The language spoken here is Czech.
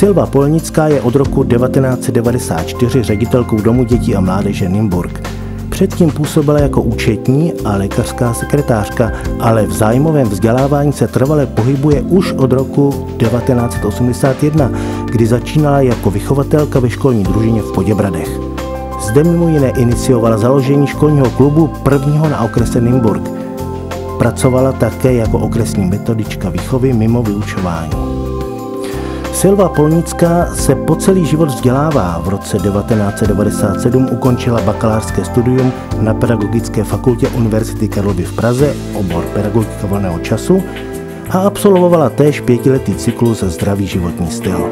Silva Polnická je od roku 1994 ředitelkou Domu dětí a mládeže Nymburk. Předtím působila jako účetní a lékařská sekretářka, ale v zájmovém vzdělávání se trvale pohybuje už od roku 1981, kdy začínala jako vychovatelka ve školní družině v Poděbradech. Zde mimo jiné iniciovala založení školního klubu prvního na okrese Nymburk. Pracovala také jako okresní metodička výchovy mimo vyučování. Silva Polnická se po celý život vzdělává. V roce 1997 ukončila bakalářské studium na Pedagogické fakultě Univerzity Karlovy v Praze, obor pedagogika volného času, a absolvovala též 5letý cyklus Zdravý životní styl.